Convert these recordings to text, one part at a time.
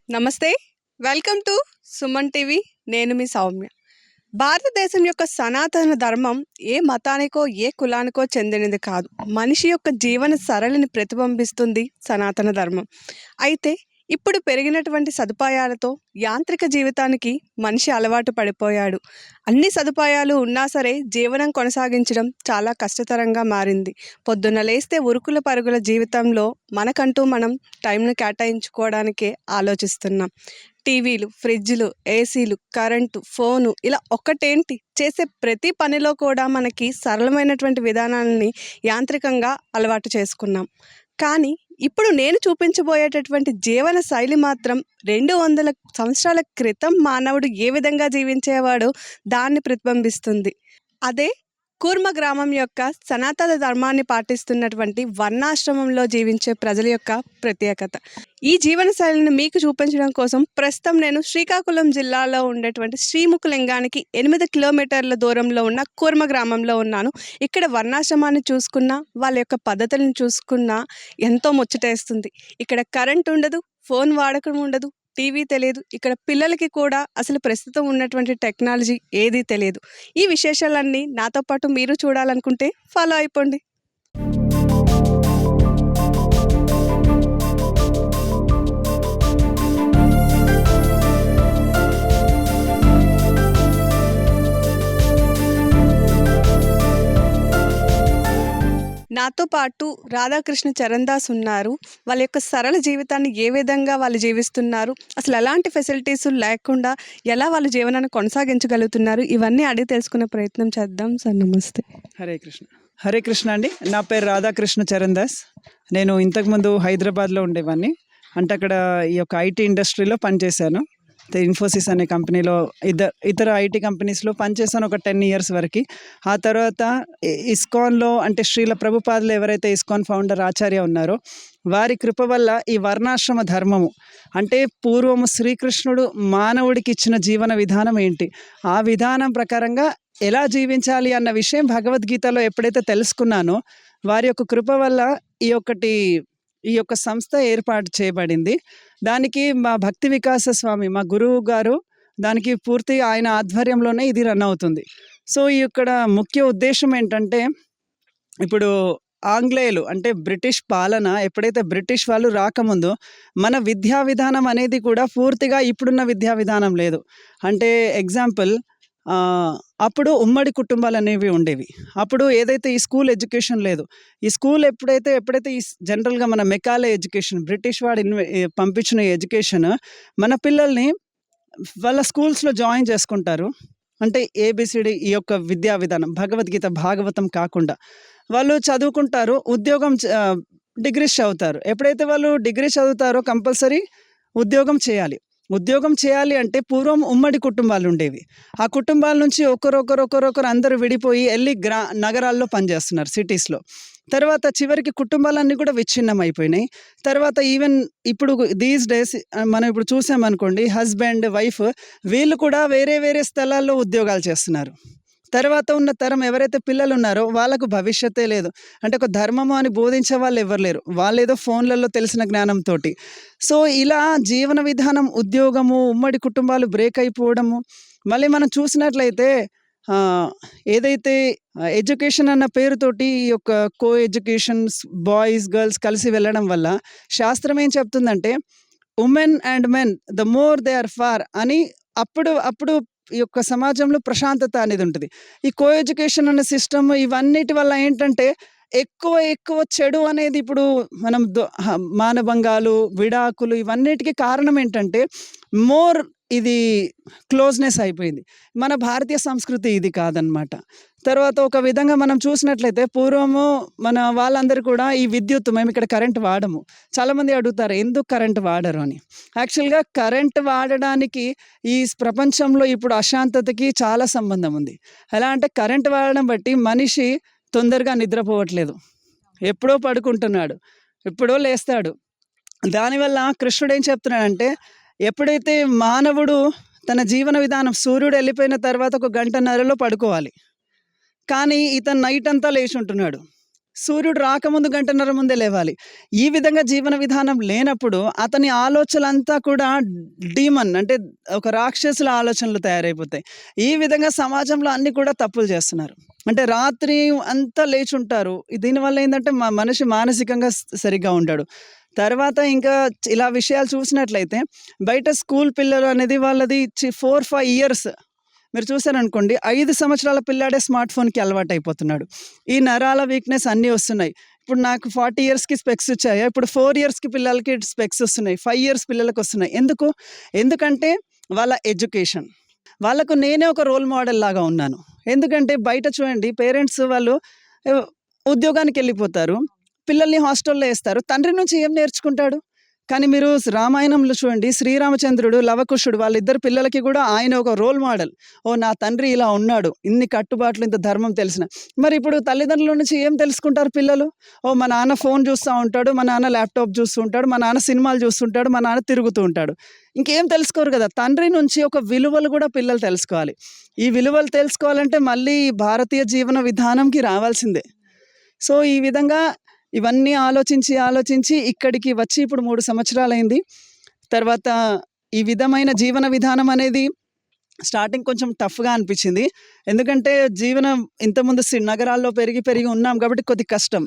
నమస్తే. Welcome to Suman TV. నేను మీ సౌమ్య. భారతదేశం యొక్క సనాతన ధర్మం ఏ మతానికో, ఏ కులానికో చెందినది కాదు. మనిషి యొక్క జీవన సరళిని ప్రతిబింబిస్తుంది సనాతన ధర్మం. అయితే ఇప్పుడు పెరిగినటువంటి సదుపాయాలతో యాంత్రిక జీవితానికి మనిషి అలవాటు పడిపోయాడు. అన్ని సదుపాయాలు ఉన్నా సరే జీవనం కొనసాగించడం చాలా కష్టతరంగా మారింది. పొద్దున్న లేస్తే ఉరుకుల పరుగుల జీవితంలో మనకంటూ మనం టైంను కేటాయించుకోవడానికే ఆలోచిస్తున్నాం. టీవీలు, ఫ్రిడ్జ్‌లు, ఏసీలు, కరెంటు, ఫోను ఇలా ఒక్కటేంటి చేసే ప్రతి పనిలో కూడా మనకి సరళమైనటువంటి విధానాలని యాంత్రికంగా అలవాటు చేసుకున్నాం. కానీ ఇప్పుడు నేను చూపించబోయేటటువంటి జీవన శైలి మాత్రం 200 సంవత్సరాల క్రితం మానవుడు ఏ విధంగా జీవించేవాడో దాన్ని ప్రతిబింబిస్తుంది. అదే కూర్మ గ్రామం యొక్క సనాతన ధర్మాన్ని పాటిస్తున్నటువంటి వర్ణాశ్రమంలో జీవించే ప్రజల యొక్క ప్రత్యేకత. ఈ జీవన శైలిని మీకు చూపించడం కోసం ప్రస్తుతం నేను శ్రీకాకుళం జిల్లాలో ఉండేటువంటి శ్రీముఖలింగానికి 8 కిలోమీటర్ల దూరంలో ఉన్న కూర్మ గ్రామంలో ఉన్నాను. ఇక్కడ వర్ణాశ్రమాన్ని చూసుకున్నా, వాళ్ళ యొక్క పద్ధతులను చూసుకున్నా ఎంతో ముచ్చటేస్తుంది. ఇక్కడ కరెంట్ ఉండదు, ఫోన్ వాడకం ఉండదు, టీవీ తెలియదు. ఇక్కడ పిల్లలకి కూడా అసలు ప్రస్తుతం ఉన్నటువంటి టెక్నాలజీ ఏదీ తెలియదు. ఈ విశేషాలన్నీ నాతో పాటు మీరు చూడాలనుకుంటే ఫాలో అయిపోండి. నాతో పాటు రాధాకృష్ణ చరణ్దాస్ ఉన్నారు. వాళ్ళ యొక్క సరళ జీవితాన్ని ఏ విధంగా వాళ్ళు జీవిస్తున్నారు, అసలు ఎలాంటి ఫెసిలిటీస్ లేకుండా ఎలా వాళ్ళ జీవనాన్ని కొనసాగించగలుగుతున్నారు, ఇవన్నీ అడిగి తెలుసుకునే ప్రయత్నం చేద్దాం. సార్ నమస్తే. హరే కృష్ణ. హరే కృష్ణ అండి. నా పేరు రాధాకృష్ణ చరణ్ దాస్. నేను ఇంతకుముందు హైదరాబాద్లో ఉండేవాడిని. అంటే అక్కడ ఈ యొక్క ఐటీ ఇండస్ట్రీలో పనిచేశాను. ఇన్ఫోసిస్ అనే కంపెనీలో ఇతర ఐటీ కంపెనీస్లో పనిచేశాను ఒక 10 ఇయర్స్ వరకు. ఆ తర్వాత ఇస్కాన్లో అంటే శ్రీల ప్రభుపాదులు ఎవరైతే ఇస్కాన్ ఫౌండర్ ఆచార్య ఉన్నారో వారి కృప వల్ల ఈ వర్ణాశ్రమ ధర్మము అంటే పూర్వము శ్రీకృష్ణుడు మానవుడికి ఇచ్చిన జీవన విధానం ఏంటి, ఆ విధానం ప్రకారంగా ఎలా జీవించాలి అన్న విషయం భగవద్గీతలో ఎప్పుడైతే తెలుసుకున్నానో వారి యొక్క కృప వల్ల ఈ యొక్క సంస్థ ఏర్పాటు చేయబడింది. దానికి మా భక్తి వికాస స్వామి మా గురువు గారు దానికి పూర్తి ఆయన ఆధ్వర్యంలోనే ఇది రన్ అవుతుంది. సో ఇక్కడ ముఖ్య ఉద్దేశం ఏంటంటే ఇప్పుడు ఆంగ్లేయులు అంటే బ్రిటిష్ పాలన ఎప్పుడైతే బ్రిటిష్ వాళ్ళు రాకముందు మన విద్యా విధానం అనేది కూడా పూర్తిగా ఇప్పుడున్న విద్యా విధానం లేదు. అంటే ఎగ్జాంపుల్ అప్పుడు ఉమ్మడి కుటుంబాలు అనేవి ఉండేవి. అప్పుడు ఏదైతే ఈ స్కూల్ ఎడ్యుకేషన్ లేదు. ఈ స్కూల్ ఎప్పుడైతే ఈ జనరల్గా మన మెకాలే ఎడ్యుకేషన్ బ్రిటిష్ వాడు పంపించిన ఎడ్యుకేషన్ మన పిల్లల్ని వాళ్ళ స్కూల్స్లో జాయిన్ చేసుకుంటారు. అంటే ఏబిసిడి ఈ యొక్క విద్యా విధానం భగవద్గీత భాగవతం కాకుండా వాళ్ళు చదువుకుంటారు, ఉద్యోగం డిగ్రీస్ చదువుతారు. ఎప్పుడైతే వాళ్ళు డిగ్రీ చదువుతారో కంపల్సరీ ఉద్యోగం చేయాలి అంటే పూర్వం ఉమ్మడి కుటుంబాలు ఉండేవి. ఆ కుటుంబాల నుంచి ఒకరొకరు అందరూ విడిపోయి వెళ్ళి నగరాల్లో పనిచేస్తున్నారు, సిటీస్లో. తర్వాత చివరికి కుటుంబాలన్నీ కూడా విచ్ఛిన్నం అయిపోయినాయి. తర్వాత ఈవెన్ ఇప్పుడు దీస్ డేస్ మనం ఇప్పుడు చూసామనుకోండి, హస్బెండ్ వైఫ్ వీళ్ళు కూడా వేరే వేరే స్థలాల్లో ఉద్యోగాలు చేస్తున్నారు. తర్వాత ఉన్న తరం ఎవరైతే పిల్లలు ఉన్నారో వాళ్ళకు భవిష్యత్తే లేదు. అంటే ఒక ధర్మము అని బోధించే వాళ్ళు ఎవరు లేరు. వాళ్ళేదో ఫోన్లలో తెలిసిన జ్ఞానంతో. సో ఇలా జీవన విధానం, ఉద్యోగము, ఉమ్మడి కుటుంబాలు బ్రేక్ అయిపోవడము. మళ్ళీ మనం చూసినట్లయితే ఏదైతే ఎడ్యుకేషన్ అన్న పేరుతోటి ఈ యొక్క కో ఎడ్యుకేషన్స్ బాయ్స్ గర్ల్స్ కలిసి వెళ్ళడం వల్ల శాస్త్రం ఏం చెప్తుందంటే women and men the more they are far అని అప్పుడు ఈ యొక్క సమాజంలో ప్రశాంతత అనేది ఉంటుంది. ఈ కో ఎడ్యుకేషన్ అనే సిస్టమ్ ఇవన్నిటి వల్ల ఏంటంటే ఎక్కువ చెడు అనేది ఇప్పుడు మనం మానభంగాలు, విడాకులు ఇవన్నిటికీ కారణం ఏంటంటే మోర్ ఇది క్లోజ్నెస్ అయిపోయింది. మన భారతీయ సంస్కృతి ఇది కాదనమాట. తర్వాత ఒక విధంగా మనం చూసినట్లయితే పూర్వము మన వాళ్ళందరూ కూడా ఈ విద్యుత్ మేము ఇక్కడ కరెంట్ వాడము. చాలామంది అడుగుతారు ఎందుకు కరెంట్ వాడరు అని. యాక్చువల్గా కరెంట్ వాడడానికి ఈ ప్రపంచంలో ఇప్పుడు అశాంతతకి చాలా సంబంధం ఉంది. ఎలా అంటే కరెంట్ వాడడం బట్టి మనిషి తొందరగా నిద్రపోవట్లేదు, ఎప్పుడో పడుకుంటున్నాడు, ఎప్పుడో లేస్తాడు. దానివల్ల కృష్ణుడు ఏం చెప్తున్నాడంటే ఎప్పుడైతే మానవుడు తన జీవన విధానం సూర్యుడు వెళ్ళిపోయిన తర్వాత 1 గంటన్నరలో పడుకోవాలి, కానీ ఇతను నైట్ అంతా లేచి ఉంటున్నాడు. సూర్యుడు రాకముందు గంటన్నర ముందే లేవాలి. ఈ విధంగా జీవన విధానం లేనప్పుడు అతని ఆలోచనలంతా కూడా డీమన్ అంటే ఒక రాక్షసుల ఆలోచనలు తయారైపోతాయి. ఈ విధంగా సమాజంలో అన్ని కూడా తప్పులు చేస్తున్నారు. అంటే రాత్రి అంతా లేచుంటారు. దీనివల్ల ఏందంటే మనిషి మానసికంగా సరిగ్గా ఉంటాడు. తర్వాత ఇంకా ఇలా విషయాలు చూసినట్లయితే బయట స్కూల్ పిల్లలు అనేది వాళ్ళది 4, 5 ఇయర్స్ మీరు చూసారనుకోండి 5 సంవత్సరాల పిల్లాడే స్మార్ట్ ఫోన్‌కి అలవాటయిపోతున్నాడు. ఈ నరాల వీక్‌నెస్ అన్నీ వస్తున్నాయి. ఇప్పుడు నాకు 40 ఇయర్స్‌కి స్పెక్స్ వచ్చాయి. ఇప్పుడు 4 ఇయర్స్‌కి పిల్లలకి స్పెక్స్ వస్తున్నాయి. 5 ఇయర్స్ పిల్లలకొస్తున్నాయి. ఎందుకు? ఎందుకంటే వాళ్ళ ఎడ్యుకేషన్. వాళ్ళకు నేనే ఒక రోల్ మోడల్ లాగా ఉన్నాను. ఎందుకంటే బయట చూడండి పేరెంట్స్ వాళ్ళు ఆహ్, ఉద్యోగానికెళ్ళిపోతారు. పిల్లల్ని హాస్టల్‌లో ఏస్తారు. తండ్రి నుంచి ఏం నేర్చుకుంటాడు? కానీ మీరు రామాయణంలో చూడండి శ్రీరామచంద్రుడు, లవకుశుడు వాళ్ళిద్దరు పిల్లలకి కూడా ఆయన ఒక రోల్ మోడల్. ఓహ్! నా తండ్రి ఇలా ఉన్నాడు. ఇన్ని కట్టుబాట్లు, ఇంత ధర్మం తెలిసిన. మరి ఇప్పుడు తల్లిదండ్రుల నుంచి ఏం తెలుసుకుంటారు పిల్లలు? ఓహ్! మా నాన్న ఫోన్ చూస్తా ఉంటాడు. మా నాన్న ల్యాప్‌టాప్ చూస్తూ ఉంటాడు. మా నాన్న సినిమాలు చూస్తుంటాడు. మా నాన్న తిరుగుతూ ఉంటాడు. ఇంకేం తెలుసుకోరు కదా! తండ్రి నుంచి ఒక విలువలు కూడా పిల్లలు తెలుసుకోవాలి. ఈ విలువలు తెలుసుకోవాలంటే మళ్ళీ భారతీయ జీవన విధానంకి రావాల్సిందే. సో, ఈ విధంగా ఇవన్నీ ఆలోచించి ఇక్కడికి వచ్చి ఇప్పుడు 3 సంవత్సరాలైంది. తర్వాత ఈ విధమైన జీవన విధానం అనేది స్టార్టింగ్ కొంచెం టఫ్‌గా అనిపిచ్చింది. ఎందుకంటే జీవనం ఇంతకుముందు నగరాల్లో పెరిగి ఉన్నాం కాబట్టి కొద్దిగా కష్టం.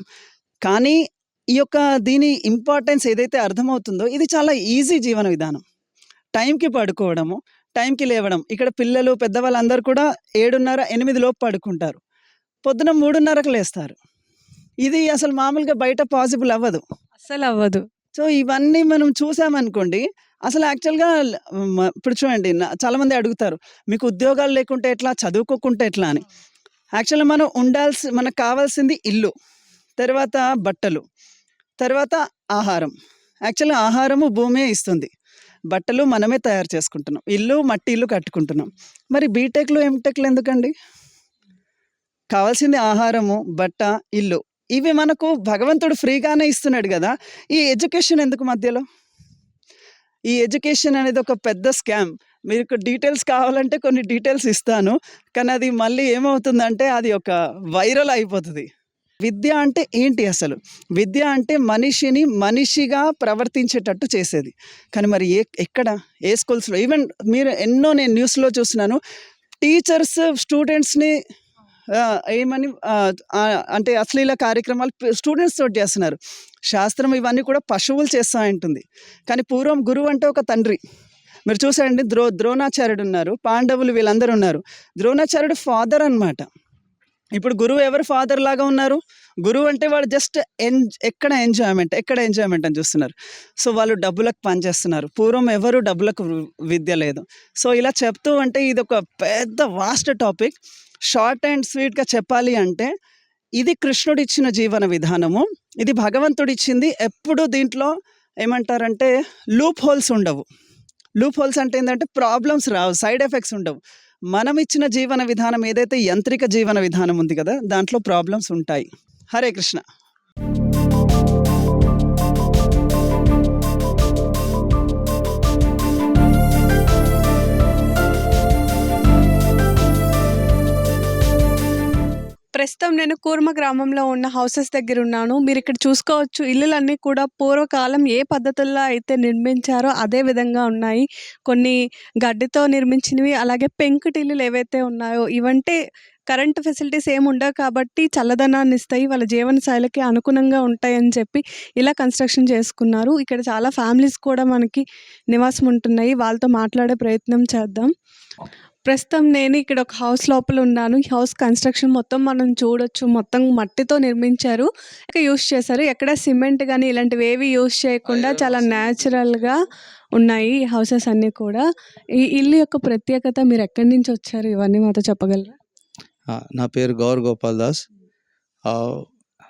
కానీ ఈ యొక్క దీని ఇంపార్టెన్స్ ఏదైతే అర్థమవుతుందో ఇది చాలా ఈజీ జీవన విధానం. టైంకి పడుకోవడము, టైంకి లేవడం. ఇక్కడ పిల్లలు, పెద్దవాళ్ళందరూ కూడా 7:30, 8 లోపు పడుకుంటారు. పొద్దున 3:30కి లేస్తారు. ఇది అసలు మామూలుగా బయట పాసిబుల్ అవ్వదు. అస్సలవ్వదు. సో, ఇవన్నీ మనం చూసామనుకోండి, అసలు యాక్చువల్‌గా ఇప్పుడు చూడండి చాలామంది అడుగుతారు, "మీకు ఉద్యోగాలు లేకుంటే ఎట్లా? చదువుకోకుంటే ఎట్లా?" అని. యాక్చువల్‌గా మనకు కావాల్సింది ఇల్లు, తర్వాత బట్టలు, తర్వాత ఆహారం. యాక్చువల్‌గా ఆహారము భూమే ఇస్తుంది. బట్టలు మనమే తయారు చేసుకుంటున్నాం. మట్టి ఇల్లు కట్టుకుంటున్నాం. మరి బీటెక్‌లు, ఎంటెక్‌లు ఎందుకండి? కావాల్సింది ఆహారము, బట్ట, ఇల్లు. ఇవి మనకు భగవంతుడు ఫ్రీగానే ఇస్తున్నాడు గదా! ఈ ఎడ్యుకేషన్ ఎందుకు మధ్యలో? ఈ ఎడ్యుకేషన్ అనేది ఒక పెద్ద స్కామ్. మీకు డీటెయిల్స్ కావాలంటే కొన్ని డీటెయిల్స్ ఇస్తాను. కానీ అది మళ్ళీ ఏమవుతుందంటే అది ఒక వైరల్ అయిపోతది. విద్య అంటే ఏంటి అసలు? విద్య అంటే మనిషిని మనిషిగా ప్రవర్తించేటట్టు చేసేది. కానీ మరి ఎక్కడ? ఏ స్కూల్స్‌లో ఈవెన్ నేను న్యూస్‌లో చూస్తున్నాను. టీచర్స్ స్టూడెంట్స్‌ని అంటే అశ్లీల కార్యక్రమాలు స్టూడెంట్స్ తోటి చేస్తున్నారు. శాస్త్రం ఇవన్నీ కూడా పశువులు చేస్తా అంటుంది. కానీ పూర్వం గురువు అంటే ఒక తండ్రి. మీరు చూసారండి ద్రోణాచార్యుడు ఉన్నారు. పాండవులు వీళ్ళందరూ ఉన్నారు. ద్రోణాచార్యుడు ఫాదర్ అన్నమాట. ఇప్పుడు గురువు ఎవరు ఫాదర్ లాగా ఉన్నారు? గురువు అంటే వాడు జస్ట్ ఎక్కడ ఎంజాయ్‌మెంట్ అని చూస్తున్నారు. సో, వాళ్ళు డబ్బులకు పనిచేస్తున్నారు. పూర్వం ఎవరు డబ్బులకు విద్య లేదు. సో, ఇలా చెప్తూ అంటే ఇదొక పెద్ద వాస్ట్ టాపిక్. షార్ట్ అండ్ స్వీట్‌గా చెప్పాలి అంటే ఇది కృష్ణుడిచ్చిన జీవన విధానము. ఇది భగవంతుడిచ్చింది. ఎప్పుడు దీంట్లో ఏమంటారంటే లూప్ హోల్స్ ఉండవు. లూప్ హోల్స్ అంటే ఏందంటే ప్రాబ్లమ్స్ రావు. సైడ్ ఎఫెక్ట్స్ ఉండవు. మనం ఇచ్చిన జీవన విధానం ఏదైతే యంత్రిక జీవన విధానం ఉంది కదా! దాంట్లో ప్రాబ్లమ్స్ ఉంటాయి. హరే కృష్ణ. ప్రస్తుతం నేను కూర్మ గ్రామంలో ఉన్న హౌసెస్ దగ్గర ఉన్నాను. మీరు ఇక్కడ చూసుకోవచ్చు ఇల్లులన్నీ కూడా పూర్వకాలం ఏ పద్ధతుల్లో అయితే నిర్మించారో అదే విధంగా ఉన్నాయి. కొన్ని గడ్డితో నిర్మించినవి, అలాగే పెంకుటిల్లులు ఏవైతే ఉన్నాయో ఇవంటే కరెంట్ ఫెసిలిటీస్ ఏమి ఉండవు కాబట్టి చల్లదనాన్ని ఇస్తాయి. వాళ్ళ జీవనశైలికి అనుగుణంగా ఉంటాయని చెప్పి ఇలా కన్‌స్ట్రక్షన్ చేసుకున్నారు. ఇక్కడ చాలా ఫ్యామిలీస్ కూడా మనకి నివాసం ఉంటున్నాయి. వాళ్ళతో మాట్లాడే ప్రయత్నం చేద్దాం. ప్రస్తుతం నేను ఇక్కడ ఒక హౌస్ లోపల ఉన్నాను. ఈ హౌస్ కన్‌స్ట్రక్షన్ మొత్తం మనం చూడొచ్చు. మొత్తం మట్టితో నిర్మించారు. యూజ్ చేశారు. ఎక్కడ సిమెంట్ గాని ఇలాంటివేవి యూజ్ చేయకుండా చాలా న్యాచురల్‌గా ఉన్నాయి ఈ హౌసెస్ అన్నీ కూడా. ఈ ఇల్లు యొక్క ప్రత్యేకత మీరెక్కడి నుంచి వచ్చారు? ఇవన్నీ మాతో చెప్పగలరా? నా పేరు గౌర్ గోపాల్ దాస్.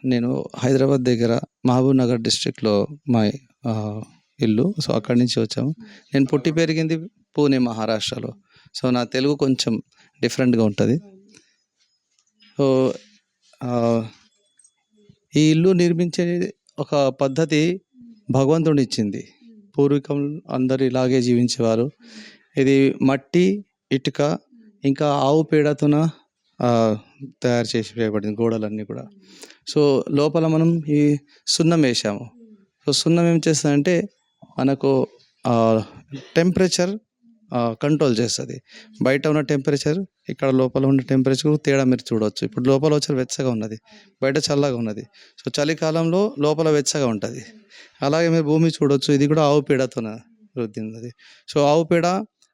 నేను హైదరాబాద్ దగ్గర మహబూబ్ నగర్ డిస్ట్రిక్ట్‌లో మా ఇల్లు. సో, అక్కడి నుంచి వచ్చాము. నేను పుట్టి పెరిగింది పూణే, మహారాష్ట్రలో. సో, నా తెలుగు కొంచెం డిఫరెంట్‌గా ఉంటది. సో, ఈ ఇల్లు నిర్మించే ఒక పద్ధతి భగవంతుడిచ్చింది. పూర్వీకులు అందరూ ఇలాగే జీవించేవారు. ఇది మట్టి, ఇటుక ఇంకా ఆవు పేడతోన తయారు చేసి వేయబడింది గోడలన్నీ కూడా. సో లోపల మనం ఈ సున్నం వేసాము. సో సున్నం ఏం చేస్తుందంటే మనకు టెంపరేచర్ కంట్రోల్ చేస్తుంది. బయట ఉన్న టెంపరేచర్ ఇక్కడ లోపల ఉన్న టెంపరేచర్ తేడా మీరు చూడవచ్చు. ఇప్పుడు లోపల వచ్చి వెచ్చగా ఉన్నది, బయట చల్లగా ఉన్నది. సో చలికాలంలో లోపల వెచ్చగా ఉంటుంది. అలాగే మీరు భూమి చూడొచ్చు, ఇది కూడా ఆవు పేడతో రుద్దినది. సో ఆవు పేడ,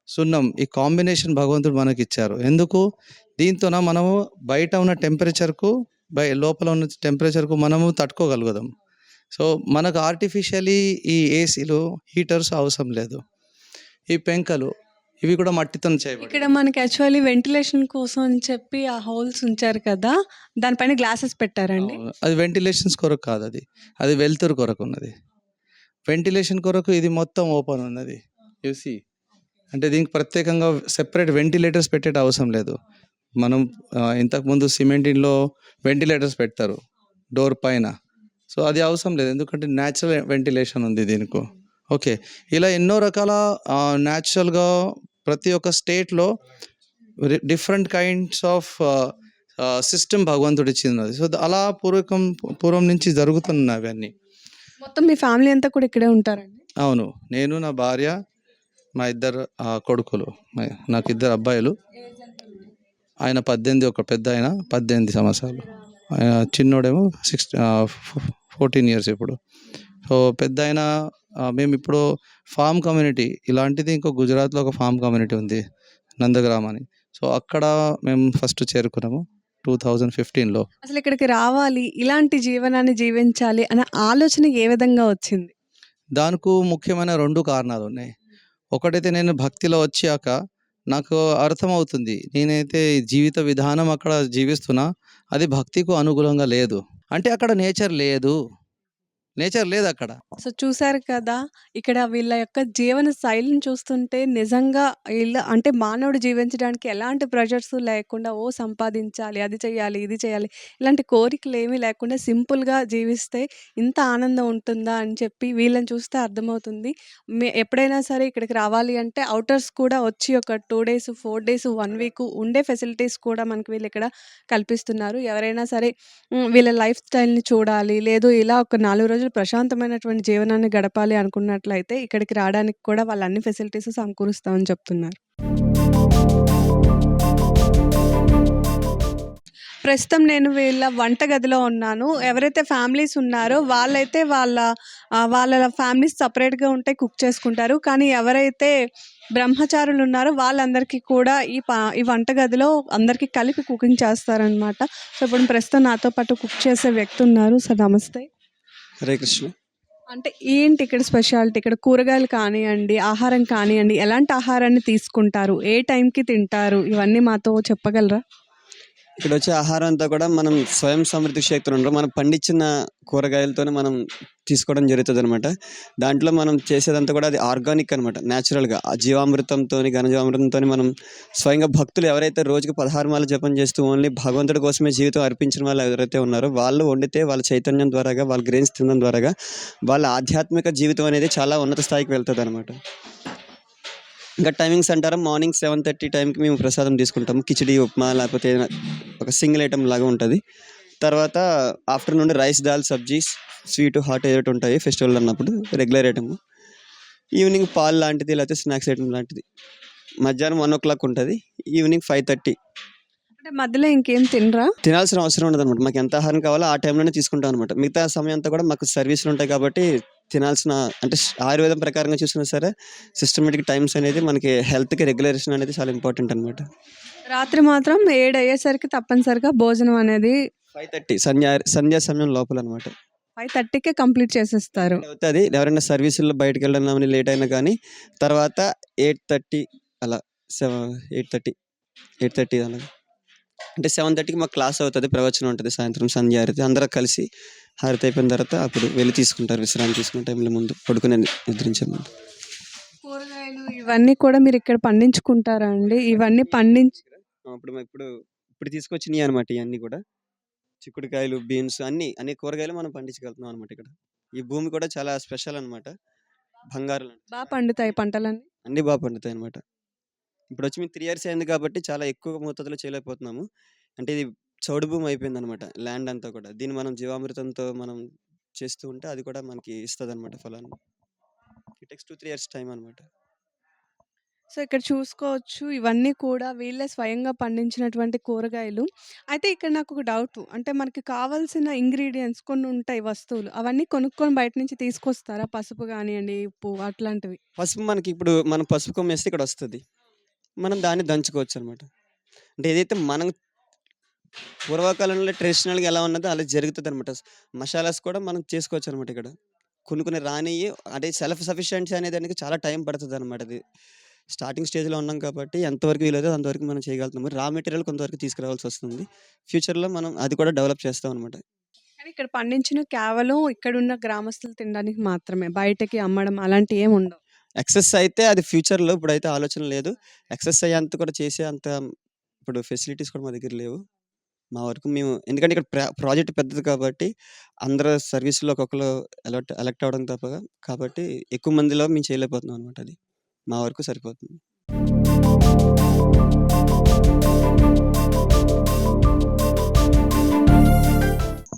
సున్నం ఈ కాంబినేషన్ భగవంతుడు మనకి ఇచ్చారు. ఎందుకు? దీంతోన మనము బయట ఉన్న టెంపరేచర్కు లోపల ఉన్న టెంపరేచర్కు మనము తట్టుకోగలుగుదాం. సో మనకు ఆర్టిఫిషియలీ ఈ ఏసీలు, హీటర్స్ అవసరం లేదు. ఈ పెంకలు ఇవి కూడా మట్టితో చేయబడి. ఇక్కడ మనకి యాక్చువల్లీ వెంటిలేషన్ కోసం అని చెప్పి ఆ హోల్స్ ఉంచారు కదా, దానిపైన గ్లాసెస్ పెట్టారండి. అది వెంటిలేషన్స్ కొరకు కాదు, అది వెలుతురు కొరకు ఉన్నది. వెంటిలేషన్ కొరకు ఇది మొత్తం ఓపెన్ ఉన్నది. యూసి అంటే దీనికి ప్రత్యేకంగా సెపరేట్ వెంటిలేటర్స్ పెట్టే అవసరం లేదు. మనం ఇంతకుముందు సిమెంట్ ఇంట్లో వెంటిలేటర్స్ పెడతారు డోర్ పైన. సో అది అవసరం లేదు, ఎందుకంటే న్యాచురల్ వెంటిలేషన్ ఉంది దీనికి. ఓకే, ఇలా ఎన్నో రకాల న్యాచురల్గా ప్రతి ఒక్క స్టేట్లో డిఫరెంట్ కైండ్స్ ఆఫ్ సిస్టమ్ భగవంతుడు ఇచ్చినది. సో అలా పూర్వం నుంచి జరుగుతున్నాయి అవన్నీ. మొత్తం మీ ఫ్యామిలీ అంతా కూడా ఇక్కడే ఉంటారండి? అవును, నేను, నా భార్య, మా ఇద్దరు కొడుకులు. నాకు ఇద్దరు అబ్బాయిలు. ఆయన 18, ఒక పెద్ద ఆయన 18 సంవత్సరాలు, ఆయన చిన్నోడేమో 14 ఇయర్స్ ఇప్పుడు. సో పెద్ద ఆయన మేము ఇప్పుడు ఫామ్ కమ్యూనిటీ ఇలాంటిది ఇంకో గుజరాత్లో ఒక ఫామ్ కమ్యూనిటీ ఉంది, నందగ్రామ్ అని. సో అక్కడ మేము ఫస్ట్ చేరుకున్నాము 2015లో. అసలు ఇక్కడికి రావాలి, ఇలాంటి జీవనాన్ని జీవించాలి అనే ఆలోచన ఏ విధంగా వచ్చింది? దానికి ముఖ్యమైన 2 కారణాలు ఉన్నాయి. ఒకటైతే నేను భక్తిలో వచ్చాక నాకు అర్థమవుతుంది, నేనైతే ఈ జీవిత విధానం అక్కడ జీవిస్తున్నా అది భక్తికు అనుకూలంగా లేదు. అంటే అక్కడ నేచర్ లేదు అక్కడ. సో చూసారు కదా, ఇక్కడ వీళ్ళ యొక్క జీవన శైలిని చూస్తుంటే నిజంగా వీళ్ళ అంటే మానవుడు జీవించడానికి ఎలాంటి ప్రెషర్స్ లేకుండా సంపాదించాలి, అది చేయాలి, ఇది చేయాలి, ఇలాంటి కోరికలు ఏమీ లేకుండా సింపుల్గా జీవిస్తే ఇంత ఆనందం ఉంటుందా అని చెప్పి వీళ్ళని చూస్తే అర్థమవుతుంది. ఎప్పుడైనా సరే ఇక్కడికి రావాలి అంటే అవుటర్స్ కూడా వచ్చి ఒక 2 డేస్, 4 డేస్, 1 వీక్ ఉండే ఫెసిలిటీస్ కూడా మనకి వీళ్ళు ఇక్కడ కల్పిస్తున్నారు. ఎవరైనా సరే వీళ్ళ లైఫ్ స్టైల్ని చూడాలి, లేదు ఇలా ఒక 4 రోజులు ప్రశాంతమైనటువంటి జీవనాన్ని గడపాలి అనుకున్నట్లయితే ఇక్కడికి రావడానికి కూడా వాళ్ళు అన్ని ఫెసిలిటీస్ సమకూరుస్తామని చెప్తున్నారు. ప్రస్తుతం నేను వీళ్ళ వంటగదిలో ఉన్నాను. ఎవరైతే ఫ్యామిలీస్ ఉన్నారో వాళ్ళైతే వాళ్ళ ఫ్యామిలీస్ సపరేట్‌గా ఉంటే కుక్ చేసుకుంటారు. కానీ ఎవరైతే బ్రహ్మచారులు ఉన్నారో వాళ్ళందరికీ కూడా ఈ వంటగదిలో అందరికీ కలిపి కుకింగ్ చేస్తారనమాట. సో ఇప్పుడు ప్రస్తుతం నాతో పాటు కుక్ చేసే వ్యక్తి ఉన్నారు. సార్ నమస్తే. హరే కృష్ణ. అంటే ఏంటి ఇక్కడ స్పెషాలిటీ? ఇక్కడ కూరగాయలు కానియండి, ఆహారం కానియండి, ఎలాంటి ఆహారాన్ని తీసుకుంటారు? ఏ టైంకి తింటారు? ఇవన్నీ మాతో చెప్పగలరా? ఇక్కడ వచ్చే ఆహారం అంతా కూడా మనం స్వయం సమృద్ధి శక్తులు ఉండరు, మనం పండించిన కూరగాయలతోనే మనం తీసుకోవడం జరుగుతుంది అనమాట. దాంట్లో మనం చేసేదంతా కూడా అది ఆర్గానిక్ అనమాట, న్యాచురల్గా ఆ జీవామృతంతో, ఘనజీవామృతంతో మనం స్వయంగా భక్తులు ఎవరైతే రోజుకి 16 మాల జపం చేస్తూ ఓన్లీ భగవంతుడి కోసమే జీవితం అర్పించిన వాళ్ళు ఎవరైతే ఉన్నారో వాళ్ళు వండితే వాళ్ళ చైతన్యం ద్వారాగా, వాళ్ళ గ్రెయిన్స్ తినడం ద్వారాగా వాళ్ళ ఆధ్యాత్మిక జీవితం అనేది చాలా ఉన్నత స్థాయికి వెళ్తుంది అనమాట. ఇంకా టైమింగ్స్ అంటారా, మార్నింగ్ 7:30 టైంకి మేము ప్రసాదం తీసుకుంటాము. కిచిడి, ఉప్మా, లేకపోతే ఒక సింగిల్ ఐటమ్ లాగా ఉంటుంది. తర్వాత afternoon rice, dal, sabzis, sweet, hot ఏదైతే ఉంటాయి ఫెస్టివల్ అన్నప్పుడు రెగ్యులర్ ఐటమ్. ఈవినింగ్ పాలు లాంటిది, లేకపోతే స్నాక్స్ ఐటమ్ లాంటిది. మధ్యాహ్నం 1 o'clock ఉంటుంది. ఈవినింగ్ 5:30. అంటే మధ్యలో ఇంకేం తినరా? తినాల్సిన అవసరం ఉండదు అనమాట. మాకు ఎంత ఆహారం కావాలో ఆ టైంలోనే తీసుకుంటాం అనమాట. మిగతా సమయం అంతా కూడా మాకు సర్వీసులు ఉంటాయి కాబట్టి తినాల్సిన అంటే ఆయుర్వేదం ప్రకారంగా చూసినా సరే సిస్టమేటిక్ టైమ్స్ అనేది మనకి హెల్త్కి రెగ్యులేషన్ అనేది చాలా ఇంపార్టెంట్ అనమాట. రాత్రి మాత్రం 7 అయ్యేసరికి తప్పనిసరిగా భోజనం అనేది 5:30 సంధ్యా సమయం లోపల అనమాట. 5:30కే కంప్లీట్ చేసేస్తారు. అవుతుంది. ఎవరైనా సర్వీసుల్లో బయటకు వెళ్ళడం లేట్ అయినా కానీ తర్వాత 8:30 అలా 8:30 అలా అంటే 7:30కి మాకు క్లాస్ అవుతుంది, ప్రవచనం ఉంటుంది, సాయంత్రం సంధ్య హారతి. అందరూ కలిసి హారతి అయిపోయిన తర్వాత అప్పుడు వెళ్ళి తీసుకుంటారు విశ్రాంతి తీసుకునే టైంలో, ముందు పడుకునే నిద్రించే ముందు. కూరగాయలు ఇవన్నీ కూడా మీరు ఇక్కడ పండించుకుంటారా అండి? ఇవన్నీ పండించి ఇప్పుడు తీసుకొచ్చినాయి అనమాట. ఇవన్నీ కూడా చిక్కుడుకాయలు, బీన్స్ అన్ని కూరగాయలు మనం పండించగలుగుతున్నాం అనమాట. ఇక్కడ ఈ భూమి కూడా చాలా స్పెషల్ అనమాట. బంగారం బాగా పండుతాయి పంటలన్నీ. అన్నీ బాగా పండుతాయి అనమాట. ఇప్పుడు వచ్చి మేము 3 years అయింది కాబట్టి చాలా ఎక్కువ మోతాదులో చేయలేకపోతున్నాము. అంటే ఇది చౌడు భూమి అయిపోయిందనమాట ల్యాండ్ అంతా కూడా. దీన్ని మనం జీవామృతంతో మనం చేస్తూ ఉంటే అది కూడా మనకి ఇస్తదనమాట ఫలాన్ని. ఇట్ టేక్స్ 2, 3 ఇయర్స్ టైమ్ అనమాట. సో, ఇక్కడ చూసుకోవచ్చు ఇవన్నీ కూడా వీళ్ళే స్వయంగా పండించినటువంటి కూరగాయలు. అయితే ఇక్కడ నాకొక డౌటు. అంటే మనకి కావాల్సిన ఇంగ్రీడియెంట్స్ కొన్ని ఉంటాయి వస్తువులు. అవన్నీ కొనుక్కొని బయట నుంచి తీసుకొస్తారా? పసుపు గానియండి, ఉప్పు అట్లాంటివి. పసుపు మనకి ఇప్పుడు మనం పసుపు కొమ్మేస్తే ఇక్కడ వస్తది. మనం దాన్ని దంచుకోవచ్చనమాట. అంటే ఏదైతే మనం పూర్వకాలంలో ట్రెడిషనల్‌గా ఎలా ఉన్నదో అలా జరుగుతదనమాట. మసాలాస్ కూడా మనం చేసుకోవచ్చనమాట ఇక్కడ. కొన్ని రానియి అంటే సెల్ఫ్ సఫిషియన్సీ అనేదానికి చాలా టైం పడతదనమాట అది. స్టార్టింగ్ స్టేజ్‌లో ఉన్నాం కాబట్టి ఎంతవరకు వీలైతే అంతవరకు మనం చేయగలుగుతున్నాము. రా మెటీరియల్ కొంతవరకు తీసుకురావాల్సొస్తుంది. ఫ్యూచర్‌లో మనం అది కూడా డెవలప్ చేస్తామనమాట. కానీ ఇక్కడ పండించిన కేవలం ఇక్కడున్న గ్రామస్తులు తినడానికి మాత్రమే. బయటకి అమ్మడం అలాంటియేమి ఉండవు. ఎక్సెస్ అయితే అది ఫ్యూచర్‌లో ఇప్పుడైతే ఆలోచన లేదు. ఎక్సెస్ అయ్యేంత కూడా చేసే అంత ఇప్పుడు ఫెసిలిటీస్ కూడా మా దగ్గర లేవు. మా వరకు మేము ఎందుకంటే ఇక్కడ ప్రాజెక్ట్ పెద్దది కాబట్టి అందరూ సర్వీస్‌లో ఒక్కొక్కళ్ళు ఎలక్ట్ అవ్వడం కాబట్టి ఎక్కువ మందిలో మేము చేయలేకపోతున్నాం అనమాట అది. మా వరకు సరిపోతుంది.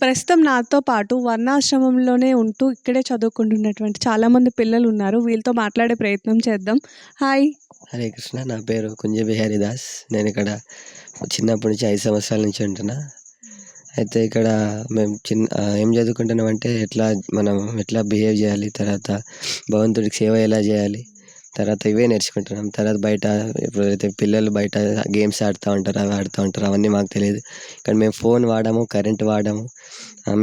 ప్రస్తుతం నాతో పాటు వర్ణాశ్రమంలోనే ఉంటూ ఇక్కడే చదువుకుంటున్నటువంటి చాలామంది పిల్లలున్నారు. వీళ్ళతో మాట్లాడే ప్రయత్నం చేద్దాం. హాయ్! హరే కృష్ణ. నా పేరు కుంజ బిహారీ దాస్. నేను ఇక్కడ చిన్నప్పటి నుంచి 5 సంవత్సరాల నుంచి ఉంటున్నా. అయితే ఇక్కడ మేము ఏం చదువుకుంటున్నామంటే మనం ఎట్లా బిహేవ్ చేయాలి, తర్వాత భగవంతుడికి సేవ ఎలా చేయాలి, తర్వాత ఇవే నేర్చుకుంటున్నాం. తర్వాత బయట ఎప్పుడైతే పిల్లలు బయట గేమ్స్ ఆడుతూ ఉంటారు, అవి ఆడుతూ ఉంటారు, అవన్నీ మాకు తెలియదు. ఇక్కడ మేము ఫోన్ వాడము, కరెంట్ వాడము.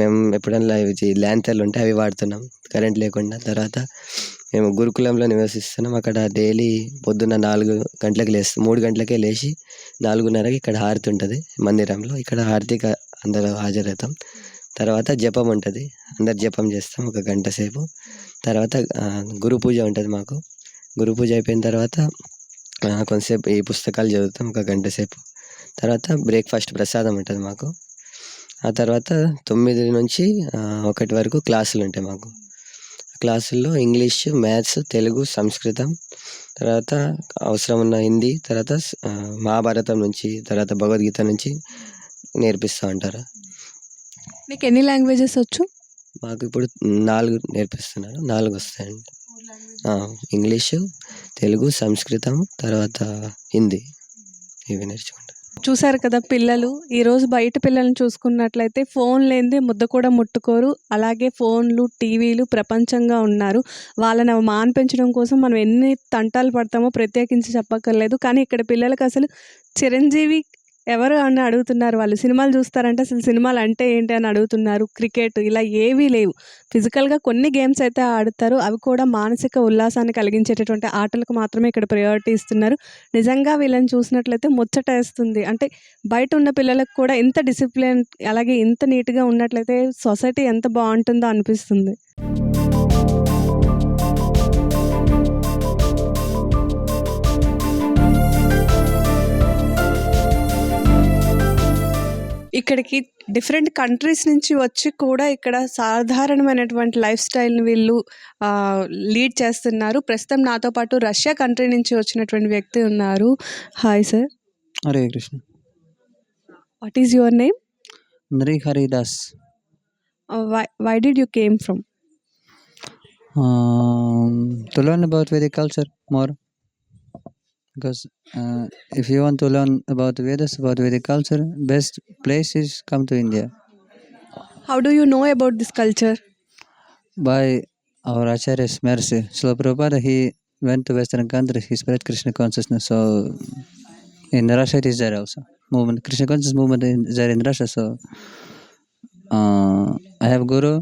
మేము ఎప్పుడన్నా ల్యాంతర్లు ఉంటే అవి వాడుతున్నాం కరెంట్ లేకుండా. తర్వాత మేము గురుకులంలో నివసిస్తున్నాం. అక్కడ డైలీ పొద్దున్న 4 గంటలకు 3 గంటలకే లేచి 4:30కి ఇక్కడ హారతి ఉంటుంది మందిరంలో. ఇక్కడ హారతికి అందరూ హాజరవుతాం. తర్వాత జపం ఉంటుంది, అందరు జపం చేస్తాం 1 గంట సేపు. తర్వాత గురు పూజ ఉంటుంది మాకు. గురు పూజ అయిపోయిన తర్వాత కొంతసేపు ఈ పుస్తకాలు చదువుతాం 1 గంట సేపు. తర్వాత బ్రేక్ఫాస్ట్ ప్రసాదం ఉంటుంది మాకు. ఆ తర్వాత 9 నుంచి 1 వరకు క్లాసులు ఉంటాయి మాకు. క్లాసుల్లో ఇంగ్లీష్, మ్యాథ్స్, తెలుగు, సంస్కృతం, తర్వాత అవసరం ఉన్న హిందీ, తర్వాత మహాభారతం నుంచి, తర్వాత భగవద్గీత నుంచి నేర్పిస్తూ ఉంటారు. నీకు ఎన్ని లాంగ్వేజెస్ వచ్చు? మాకు ఇప్పుడు 4 నేర్పిస్తున్నారు. 4 వస్తాయండి. ఇంగ్లీషు, తెలుగు, సంస్కృతం, తర్వాత హిందీ, ఇవి నేర్చుకుంటాం. చూసారు కదా పిల్లలు. ఈరోజు బయట పిల్లల్ని చూసుకున్నట్లయితే ఫోన్ లేనిదే ముద్ద కూడా ముట్టుకోరు. అలాగే ఫోన్లు, టీవీలు ప్రపంచంగా ఉన్నారు. వాళ్ళని మాన్పించడం కోసం మనం ఎన్ని తంటాలు పడతామో ప్రత్యేకించి చెప్పక్కర్లేదు. కానీ ఇక్కడ పిల్లలకి అసలు చిరంజీవి ఎవరు అని అడుగుతున్నారు. వాళ్ళు సినిమాలు చూస్తారంటే అసలు సినిమాలు అంటే ఏంటి అని అడుగుతున్నారు. క్రికెట్ ఇలా ఏవీ లేవు. ఫిజికల్గా కొన్ని గేమ్స్ అయితే ఆడుతారు. అవి కూడా మానసిక ఉల్లాసాన్ని కలిగించేటటువంటి ఆటలకు మాత్రమే ఇక్కడ ప్రయారిటీ ఇస్తున్నారు. నిజంగా వీళ్ళని చూసినట్లయితే ముచ్చటేస్తుంది. అంటే బయట ఉన్న పిల్లలకు కూడా ఇంత డిసిప్లిన్ అలాగే ఇంత నీట్గా ఉన్నట్లయితే సొసైటీ ఎంత బాగుంటుందో అనిపిస్తుంది. ఇక్కడికి డిఫరెంట్ కంట్రీస్ నుంచి వచ్చి కూడా ఇక్కడ సాధారణమైనటువంటి లైఫ్ స్టైల్ని వీళ్ళు లీడ్ చేస్తున్నారు. ప్రస్తుతం నాతో పాటు రష్యా కంట్రీ నుంచి వచ్చినటువంటి వ్యక్తి ఉన్నారు. Hi sir. Hare Krishna. What is your name? Nari Haridas. Why did you came from? To learn about Vedic culture more, because if you want to learn about Vedas, about Vedic culture, best place is come to India How do you know about this culture? by our Acharya's mercy. So Prabhupada, he went to Western countries, he spread Krishna consciousness. So in Russia it is there also. Movement, Krishna consciousness movement is there in Russia. So I have guru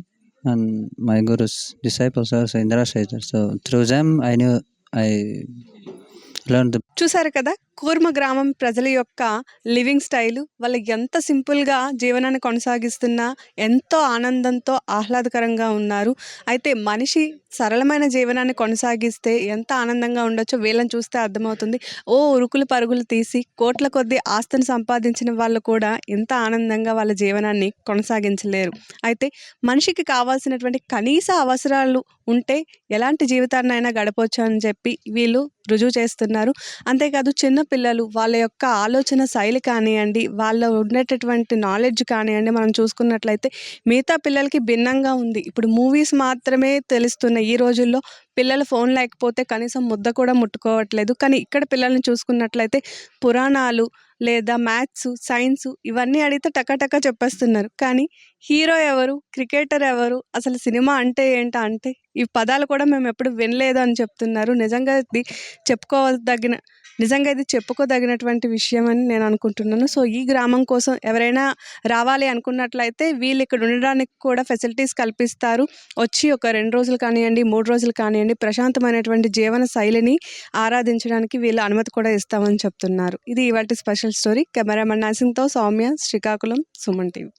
and my guru's disciples also in Russia is there. So through them I learned the చూసారు కదా కూర్మ గ్రామం ప్రజల యొక్క living style. వాళ్ళు ఎంత సింపుల్గా జీవనాన్ని కొనసాగిస్తున్నా ఎంతో ఆనందంతో ఆహ్లాదకరంగా ఉన్నారు. అయితే మనిషి సరళమైన జీవనాన్ని కొనసాగిస్తే ఎంత ఆనందంగా ఉండొచ్చో వీళ్ళని చూస్తే అర్థమవుతుంది. ఉరుకులు పరుగులు తీసి కోట్ల కొద్దీ ఆస్తిని సంపాదించిన వాళ్ళు కూడా ఎంత ఆనందంగా వాళ్ళ జీవనాన్ని కొనసాగించలేరు. అయితే మనిషికి కావాల్సినటువంటి కనీస అవసరాలు ఉంటే ఎలాంటి జీవితాన్నైనా గడపవచ్చు అని చెప్పి వీళ్ళు రుజువు చేస్తున్నారు. అంతేకాదు చిన్న పిల్లలు వాళ్ళ యొక్క ఆలోచన శైలి కానివ్వండి, వాళ్ళ ఉండేటటువంటి నాలెడ్జ్ కానివ్వండి, మనం చూసుకున్నట్లయితే మిగతా పిల్లలకి భిన్నంగా ఉంది. ఇప్పుడు మూవీస్ మాత్రమే తెలుస్తున్నాయి ఈ రోజుల్లో. పిల్లలు ఫోన్ లేకపోతే కనీసం ముద్ద కూడా ముట్టుకోవట్లేదు. కానీ ఇక్కడ పిల్లల్ని చూసుకున్నట్లయితే పురాణాలు లేదా మ్యాథ్స్, సైన్స్ ఇవన్నీ అడిగితే టక చెప్పేస్తున్నారు. కానీ హీరో ఎవరు? క్రికెటర్ ఎవరు? అసలు సినిమా అంటే ఏంటా అంటే ఈ పదాలు కూడా మేము ఎప్పుడు వినలేదు అని చెప్తున్నారు. నిజంగా ఇది చెప్పుకోదగినటువంటి విషయం అని నేను అనుకుంటున్నాను. సో, ఈ గ్రామం కోసం ఎవరైనా రావాలి అనుకున్నట్లయితే వీళ్ళు ఇక్కడ ఉండడానికి కూడా ఫెసిలిటీస్ కల్పిస్తారు. వచ్చి ఒక 2 రోజులు కానివ్వండి, 3 రోజులు కానివ్వండి, ప్రశాంతమైనటువంటి జీవన శైలిని ఆరాధించడానికి వీళ్ళు అనుమతి కూడా ఇస్తామని చెప్తున్నారు. ఇది ఇవాల్టి స్పెషల్ స్టోరీ. కెమెరామెన్ నాసింగ్‌తో సౌమ్య, శ్రీకాకుళం, సుమన్ టీవీ.